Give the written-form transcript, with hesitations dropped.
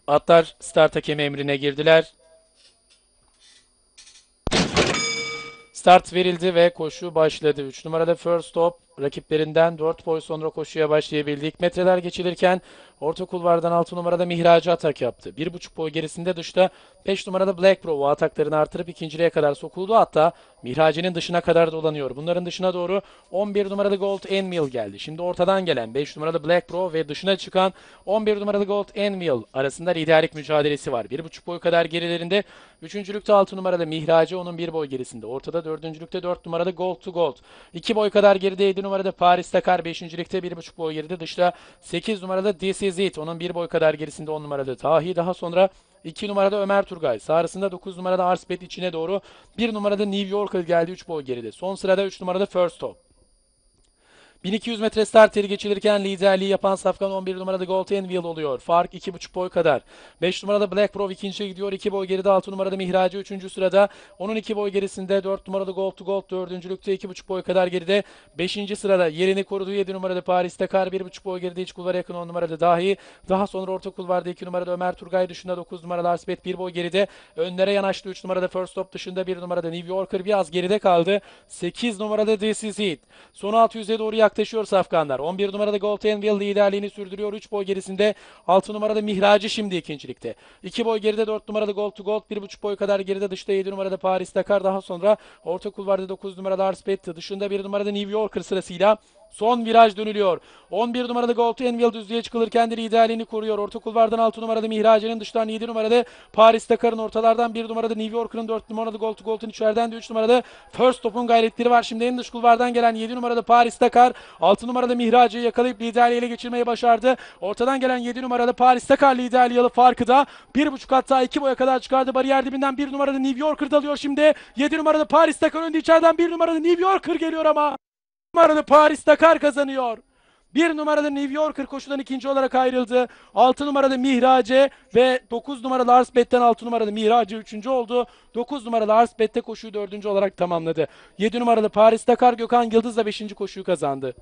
Atlar start hakemi emrine girdiler. Start verildi ve koşu başladı. 3 numarada First Stop rakiplerinden 4 boy sonra koşuya başlayabildi. İlk metreler geçilirken orta kulvardan 6 numarada Mihracı atak yaptı. 1,5 boy gerisinde dışta 5 numarada Black Pro ataklarını artırıp ikinciliğe kadar sokuldu. Hatta Mihracı'nın dışına kadar dolanıyor. Bunların dışına doğru 11 numaralı Gold Envil geldi. Şimdi ortadan gelen 5 numaralı Black Pro ve dışına çıkan 11 numaralı Gold Envil arasında liderlik mücadelesi var. 1,5 boy kadar gerilerinde üçüncülükte 6 numaralı Mihracı, onun 1 boy gerisinde. Ortada dördüncülükte 4 numaralı Gold to Gold. 2 boy kadar geride 7 numarada Paris Dakar, 5.likte 1,5 boy geride. Dışta 8 numarada This Is It, onun 1 boy kadar gerisinde 10 numarada Tahi. Daha sonra 2 numarada Ömer Turgay. Sağrısında 9 numarada Arspet içine doğru. 1 numarada New Yorker geldi 3 boy geride. Son sırada 3 numarada First Stop. 1200 metre start yeri geçilirken liderliği yapan safkan 11 numarada Gold Envil oluyor. Fark 2,5 boy kadar. 5 numarada Black Pro ikinciye gidiyor. 2 boy geride 6 numarada Mihracı 3. sırada. Onun 2 boy gerisinde 4 numarada Gold to Gold 4. 2,5 boy kadar geride. 5. sırada yerini koruduğu 7 numarada Paris Dakar 1,5 boy geride iç kulvara yakın 10 numarada Dahi. Daha sonra orta kulvarda 2 numarada Ömer Turgay dışında 9 numarada Arspet 1 boy geride. Önlere yanaştı 3 numarada First Stop dışında 1 numarada New Yorker biraz geride kaldı. 8 numarada This Is It. Son 600'e doğru yaklaşıyor safkanlar. 11 numarada Gold Envil liderliğini sürdürüyor. 3 boy gerisinde 6 numarada Mihracı şimdi ikincilikte. 2 boy geride 4 numarada Gold to Gold. 1,5 boy kadar geride dışta 7 numarada Paris Dakar. Daha sonra orta kulvarda 9 numarada Arspet dışında 1 numarada New Yorker sırasıyla son viraj dönülüyor. 11 numarada Gold Envil düzlüğe çıkılırken de liderliğini koruyor. Orta kulvardan 6 numarada Mihracı'nın dıştan 7 numarada Paris Dakar'ın ortalardan 1 numarada New Yorker'ın 4 numarada Gold to Gold'un içeriden de 3 numarada First Stop'un gayretleri var. Şimdi en dış kulvardan gelen 7 numarada Paris Dakar 6 numarada Mihracı'yı yakalayıp liderliği ele geçirmeyi başardı. Ortadan gelen 7 numarada Paris Dakar liderliği alıp farkı da 1,5 hatta 2 boya kadar çıkardı. Bariyer dibinden 1 numarada New Yorker dalıyor şimdi. 7 numarada Paris Dakar önde, içeriden 1 numarada New Yorker geliyor ama numarada Paris Dakar kazanıyor. 1 numarada New Yorker koşudan ikinci olarak ayrıldı. 6 numarada Mihracı ve 9 numaralı Arsbet'ten 6 numaralı Mihracı üçüncü oldu. 9 numaralı Arsbet'te koşuyu dördüncü olarak tamamladı. 7 numaralı Paris Dakar Gökhan Yıldız da 5. koşuyu kazandı.